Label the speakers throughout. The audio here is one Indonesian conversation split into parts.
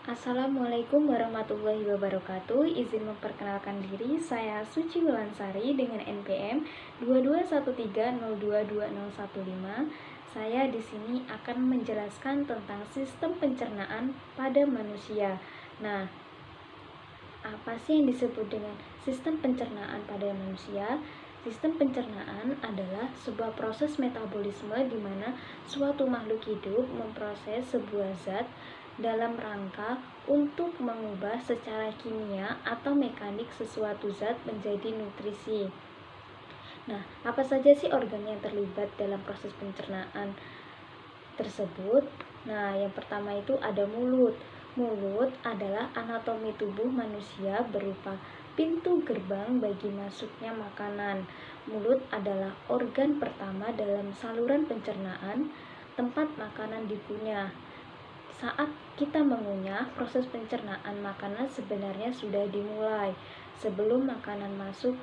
Speaker 1: Assalamualaikum warahmatullahi wabarakatuh. Izin memperkenalkan diri, saya Suci Wulansari dengan NPM 2213022015. Saya di sini akan menjelaskan tentang sistem pencernaan pada manusia. Nah, apa sih yang disebut dengan sistem pencernaan pada manusia? Sistem pencernaan adalah sebuah proses metabolisme di mana suatu makhluk hidup memproses sebuah zat dalam rangka untuk mengubah secara kimia atau mekanik sesuatu zat menjadi nutrisi. Nah, apa saja sih organ yang terlibat dalam proses pencernaan tersebut? Nah, yang pertama itu ada mulut. Mulut adalah anatomi tubuh manusia berupa pintu gerbang bagi masuknya makanan. Mulut adalah organ pertama dalam saluran pencernaan, tempat makanan dikunyah. Saat kita mengunyah, proses pencernaan makanan sebenarnya sudah dimulai. Sebelum makanan masuk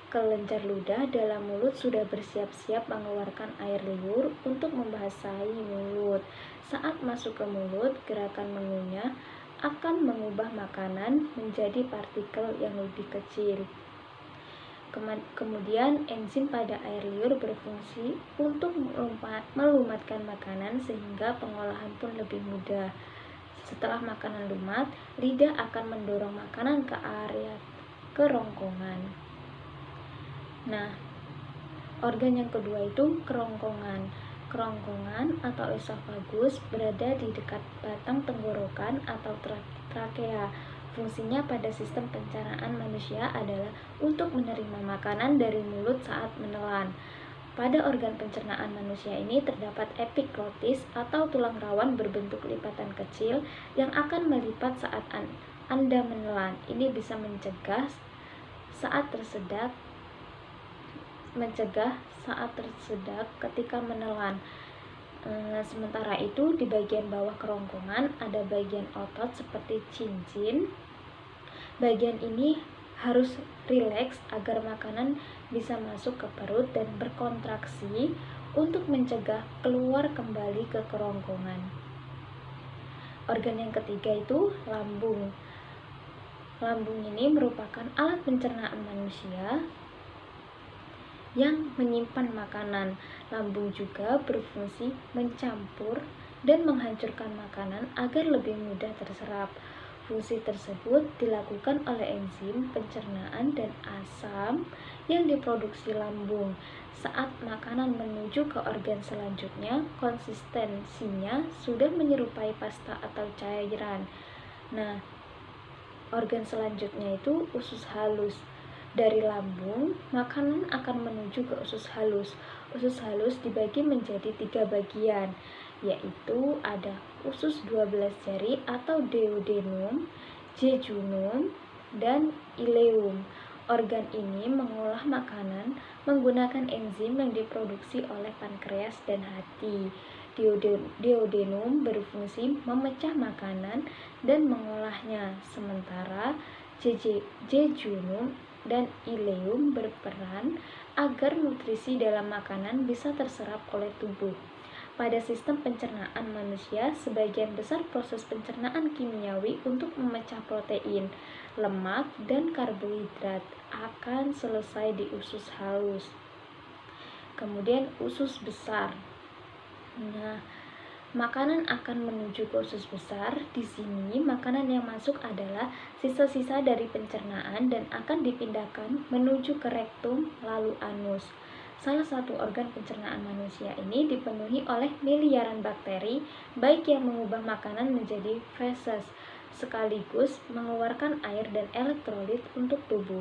Speaker 1: ke kelenjar ludah, dalam mulut sudah bersiap-siap mengeluarkan air liur untuk membasahi mulut. Saat masuk ke mulut, gerakan mengunyah akan mengubah makanan menjadi partikel yang lebih kecil. Kemudian enzim pada air liur berfungsi untuk melumatkan makanan sehingga pengolahan pun lebih mudah. Setelah makanan lumat, lidah akan mendorong makanan ke area kerongkongan. Nah, organ yang kedua itu kerongkongan. Kerongkongan atau esofagus berada di dekat batang tenggorokan atau trakea. Fungsinya pada sistem pencernaan manusia adalah untuk menerima makanan dari mulut saat menelan. Pada organ pencernaan manusia ini terdapat epiglotis atau tulang rawan berbentuk lipatan kecil yang akan melipat saat Anda menelan. Ini bisa mencegah saat tersedak ketika menelan. Sementara itu di bagian bawah kerongkongan ada bagian otot seperti cincin. Bagian ini harus rileks agar makanan bisa masuk ke perut dan berkontraksi untuk mencegah keluar kembali ke kerongkongan. Organ yang ketiga itu lambung. Lambung ini merupakan alat pencernaan manusia yang menyimpan makanan. Lambung juga berfungsi mencampur dan menghancurkan makanan agar lebih mudah terserap. Fungsi tersebut dilakukan oleh enzim pencernaan dan asam yang diproduksi lambung. Saat makanan menuju ke organ selanjutnya, konsistensinya sudah menyerupai pasta atau cairan. Nah, organ selanjutnya itu usus halus. Dari lambung, makanan akan menuju ke usus halus. Usus halus dibagi menjadi 3 bagian, yaitu ada usus 12 jari atau duodenum, jejunum, dan ileum. Organ ini mengolah makanan menggunakan enzim yang diproduksi oleh pankreas dan hati. Duodenum berfungsi memecah makanan dan mengolahnya, sementara jejunum dan ileum berperan agar nutrisi dalam makanan bisa terserap oleh tubuh. Pada sistem pencernaan manusia, sebagian besar proses pencernaan kimiawi untuk memecah protein, lemak, dan karbohidrat akan selesai di usus halus. Kemudian usus besar. Nah, makanan akan menuju ke usus besar. Di sini makanan yang masuk adalah sisa-sisa dari pencernaan dan akan dipindahkan menuju ke rektum lalu anus. Salah satu organ pencernaan manusia ini dipenuhi oleh miliaran bakteri, baik yang mengubah makanan menjadi feses, sekaligus mengeluarkan air dan elektrolit untuk tubuh.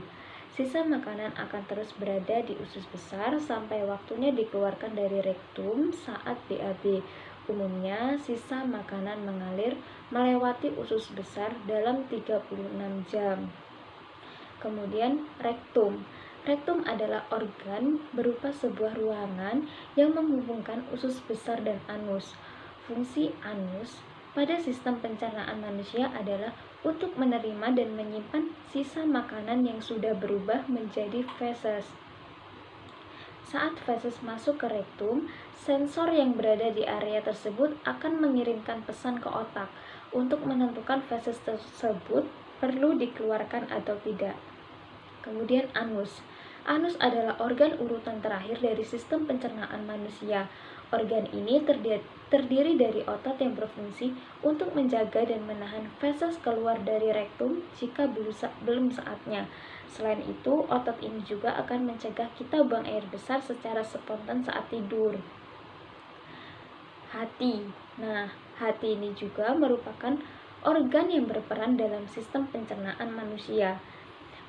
Speaker 1: Sisa makanan akan terus berada di usus besar sampai waktunya dikeluarkan dari rektum saat BAB. Umumnya, sisa makanan mengalir melewati usus besar dalam 36 jam. Kemudian, rektum. Rektum adalah organ berupa sebuah ruangan yang menghubungkan usus besar dan anus. Fungsi anus pada sistem pencernaan manusia adalah untuk menerima dan menyimpan sisa makanan yang sudah berubah menjadi feses. Saat feses masuk ke rektum, sensor yang berada di area tersebut akan mengirimkan pesan ke otak. untuk menentukan feses tersebut perlu dikeluarkan atau tidak. Kemudian anus. Anus adalah organ urutan terakhir dari sistem pencernaan manusia. Organ ini terdiri dari otot yang berfungsi untuk menjaga dan menahan feses keluar dari rektum jika belum saatnya. Selain itu, otot ini juga akan mencegah kita buang air besar secara spontan saat tidur. Hati. Nah, hati ini juga merupakan organ yang berperan dalam sistem pencernaan manusia.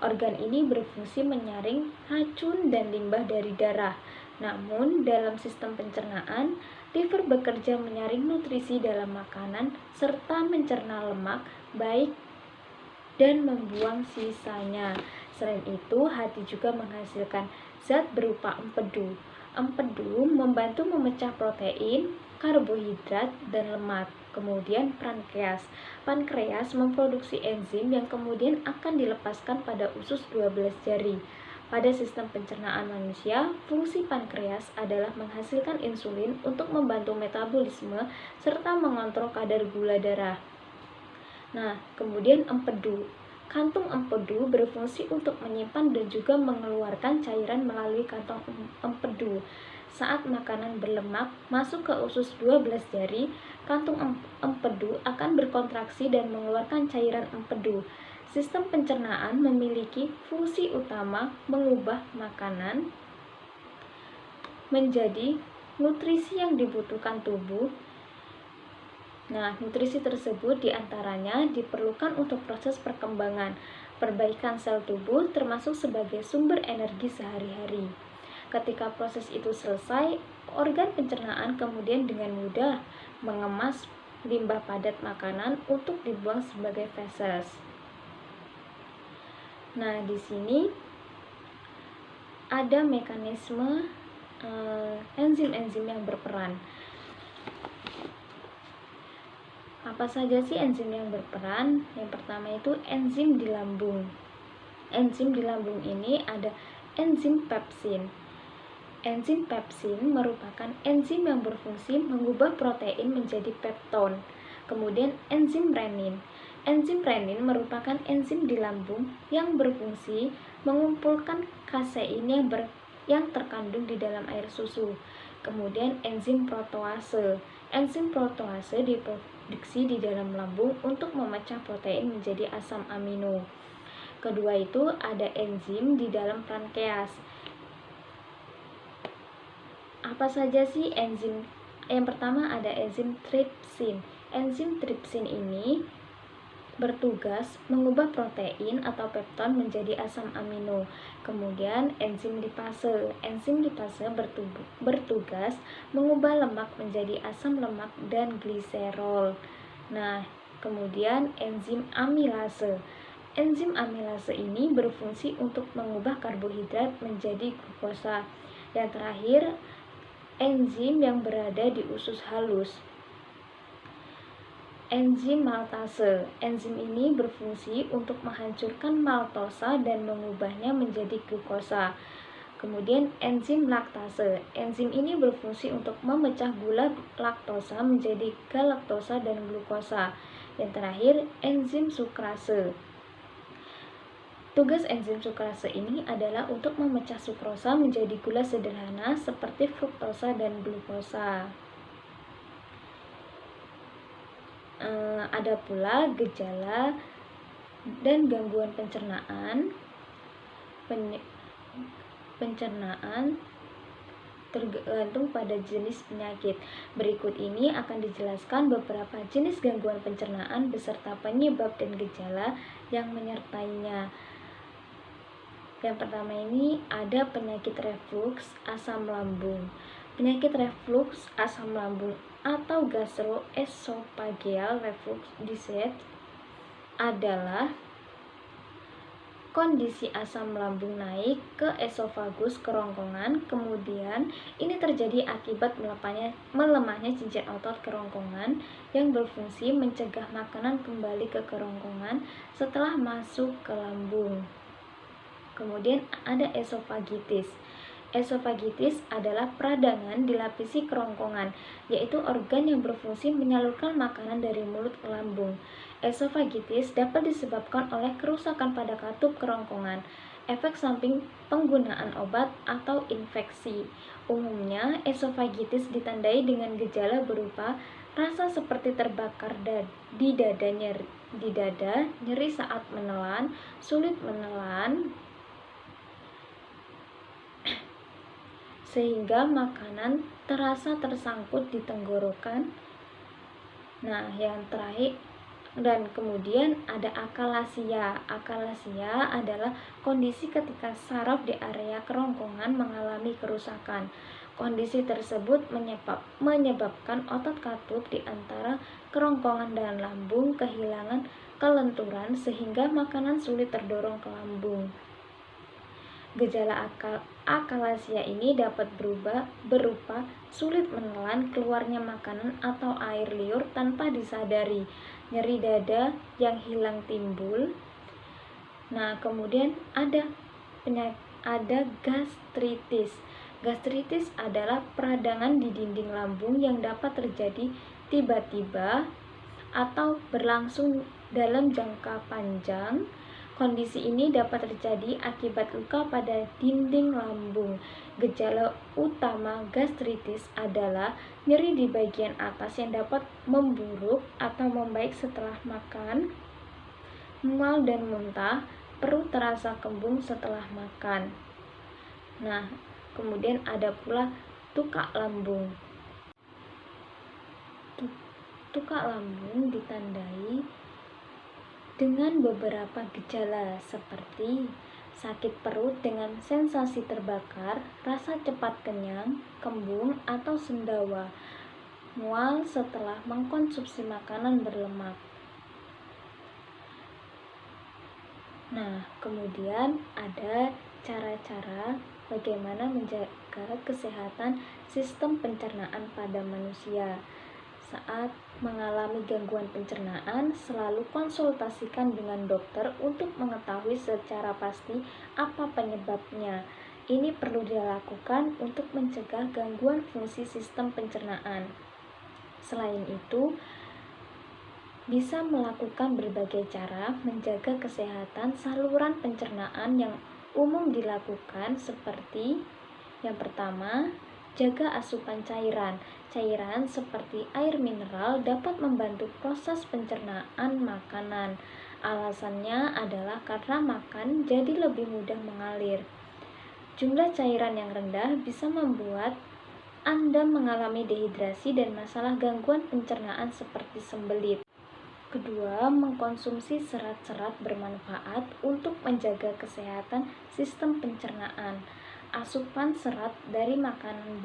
Speaker 1: Organ ini berfungsi menyaring racun dan limbah dari darah. Namun, dalam sistem pencernaan, liver bekerja menyaring nutrisi dalam makanan serta mencerna lemak baik dan membuang sisanya. Selain itu, hati juga menghasilkan zat berupa empedu. Empedu membantu memecah protein, karbohidrat, dan lemak. Kemudian pankreas. Pankreas memproduksi enzim yang kemudian akan dilepaskan pada usus 12 jari. Pada sistem pencernaan manusia, fungsi pankreas adalah menghasilkan insulin untuk membantu metabolisme serta mengontrol kadar gula darah. Nah, kemudian empedu. Kantung empedu berfungsi untuk menyimpan dan juga mengeluarkan cairan melalui kantong empedu. Saat makanan berlemak masuk ke usus 12 jari, kantung empedu akan berkontraksi dan mengeluarkan cairan empedu. Sistem pencernaan memiliki fungsi utama mengubah makanan menjadi nutrisi yang dibutuhkan tubuh. Nah, nutrisi tersebut diantaranya diperlukan untuk proses perkembangan, perbaikan sel tubuh termasuk sebagai sumber energi sehari-hari. Ketika proses itu selesai, organ pencernaan kemudian dengan mudah mengemas limbah padat makanan untuk dibuang sebagai feses. Nah, di sini ada mekanisme enzim-enzim yang berperan. Apa saja sih enzim yang berperan? Yang pertama itu enzim di lambung. Enzim di lambung ini ada enzim pepsin. Enzim pepsin merupakan enzim yang berfungsi mengubah protein menjadi pepton. Kemudian enzim renin. Enzim renin merupakan enzim di lambung yang berfungsi mengumpulkan kasein yang terkandung di dalam air susu. Kemudian enzim protease. Enzim protease diproduksi di dalam lambung untuk memecah protein menjadi asam amino. Kedua itu ada enzim di dalam pankreas. Apa saja sih enzim? Yang pertama ada enzim tripsin. Enzim tripsin ini bertugas mengubah protein atau pepton menjadi asam amino. Kemudian enzim lipase. Enzim lipase bertugas mengubah lemak menjadi asam lemak dan gliserol. Nah, kemudian enzim amilase. Enzim amilase ini berfungsi untuk mengubah karbohidrat menjadi glukosa. Yang terakhir, enzim yang berada di usus halus. Enzim maltase. Enzim ini berfungsi untuk menghancurkan maltosa dan mengubahnya menjadi glukosa. Kemudian enzim laktase. Enzim ini berfungsi untuk memecah gula laktosa menjadi galaktosa dan glukosa. Yang terakhir, enzim sukrase. Tugas enzim sukrase ini adalah untuk memecah sukrosa menjadi gula sederhana seperti fruktosa dan glukosa. Ada pula gejala dan gangguan pencernaan. Pencernaan tergantung pada jenis penyakit. Berikut ini akan dijelaskan beberapa jenis gangguan pencernaan beserta penyebab dan gejala yang menyertainya. Yang pertama ini ada penyakit refluks asam lambung. Penyakit refluks asam lambung atau gastroesophageal reflux disease adalah kondisi asam lambung naik ke esofagus kerongkongan. Kemudian ini terjadi akibat melemahnya cincin otot kerongkongan yang berfungsi mencegah makanan kembali ke kerongkongan setelah masuk ke lambung. Kemudian ada esofagitis. Esofagitis adalah peradangan dilapisi kerongkongan, yaitu organ yang berfungsi menyalurkan makanan dari mulut ke lambung. Esofagitis dapat disebabkan oleh kerusakan pada katup kerongkongan, efek samping penggunaan obat, atau infeksi. Umumnya, esofagitis ditandai dengan gejala berupa rasa seperti terbakar di dada, nyeri saat menelan, sulit menelan, sehingga makanan terasa tersangkut di tenggorokan. Nah, yang terakhir, dan kemudian ada akalasia. Akalasia adalah kondisi ketika saraf di area kerongkongan mengalami kerusakan. Kondisi tersebut menyebabkan otot katup di antara kerongkongan dan lambung kehilangan kelenturan sehingga makanan sulit terdorong ke lambung. Gejala akalasia ini dapat berupa sulit menelan, keluarnya makanan atau air liur tanpa disadari, nyeri dada yang hilang timbul. Nah, kemudian ada gastritis. Gastritis adalah peradangan di dinding lambung yang dapat terjadi tiba-tiba atau berlangsung dalam jangka panjang. Kondisi ini dapat terjadi akibat luka pada dinding lambung. Gejala utama gastritis adalah nyeri di bagian atas yang dapat memburuk atau membaik setelah makan, mual dan muntah, perut terasa kembung setelah makan. Nah, kemudian ada pula tukak lambung. Tukak lambung ditandai dengan beberapa gejala seperti sakit perut dengan sensasi terbakar, rasa cepat kenyang, kembung atau sendawa, mual setelah mengkonsumsi makanan berlemak. Nah, kemudian ada cara-cara bagaimana menjaga kesehatan sistem pencernaan pada manusia. Saat mengalami gangguan pencernaan, selalu konsultasikan dengan dokter untuk mengetahui secara pasti apa penyebabnya. Ini perlu dilakukan untuk mencegah gangguan fungsi sistem pencernaan. Selain itu, bisa melakukan berbagai cara menjaga kesehatan saluran pencernaan yang umum dilakukan seperti yang pertama, jaga asupan cairan. Cairan seperti air mineral dapat membantu proses pencernaan makanan. Alasannya adalah karena makan jadi lebih mudah mengalir. Jumlah cairan yang rendah bisa membuat Anda mengalami dehidrasi dan masalah gangguan pencernaan seperti sembelit. Kedua, mengkonsumsi serat-serat bermanfaat untuk menjaga kesehatan sistem pencernaan. Asupan serat dari makanan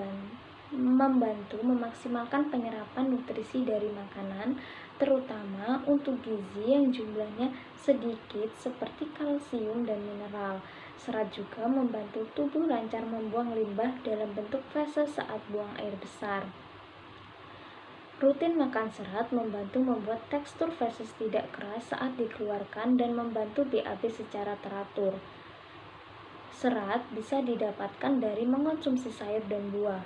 Speaker 1: membantu memaksimalkan penyerapan nutrisi dari makanan, terutama untuk gizi yang jumlahnya sedikit seperti kalsium dan mineral. Serat juga membantu tubuh lancar membuang limbah dalam bentuk feses saat buang air besar. Rutin makan serat membantu membuat tekstur feses tidak keras saat dikeluarkan dan membantu BAB secara teratur. Serat bisa didapatkan dari mengonsumsi sayur dan buah.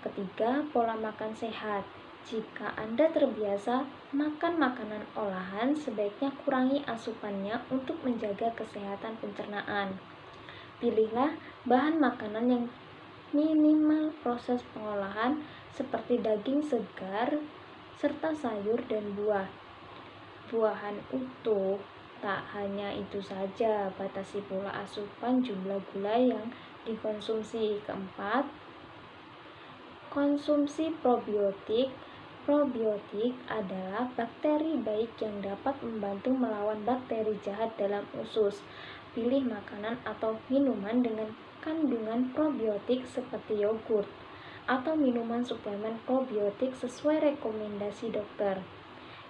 Speaker 1: Ketiga, pola makan sehat. Jika Anda terbiasa makan makanan olahan, sebaiknya kurangi asupannya untuk menjaga kesehatan pencernaan. Pilihlah bahan makanan yang minimal proses pengolahan seperti daging segar serta sayur dan buah. Buahan utuh. Tak hanya itu saja, batasi pula asupan jumlah gula yang dikonsumsi. Keempat, konsumsi probiotik. Probiotik adalah bakteri baik yang dapat membantu melawan bakteri jahat dalam usus. Pilih makanan atau minuman dengan kandungan probiotik seperti yogurt atau minuman suplemen probiotik sesuai rekomendasi dokter.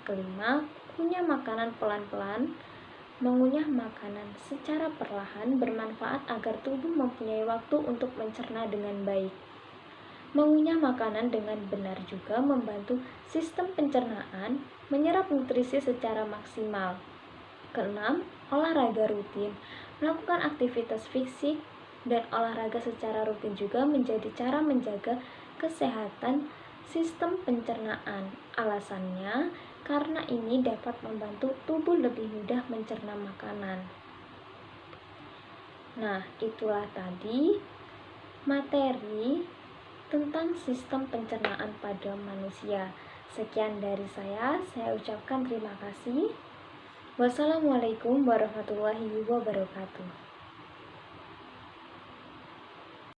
Speaker 1: Kelima, kunyah makanan pelan-pelan. Mengunyah makanan secara perlahan bermanfaat agar tubuh mempunyai waktu untuk mencerna dengan baik. Mengunyah makanan dengan benar juga membantu sistem pencernaan menyerap nutrisi secara maksimal. Keenam, olahraga rutin. Melakukan aktivitas fisik dan olahraga secara rutin juga menjadi cara menjaga kesehatan sistem pencernaan. Alasannya, karena ini dapat membantu tubuh lebih mudah mencerna makanan. Nah, itulah tadi materi tentang sistem pencernaan pada manusia. Sekian dari saya ucapkan terima kasih. Wassalamualaikum warahmatullahi wabarakatuh.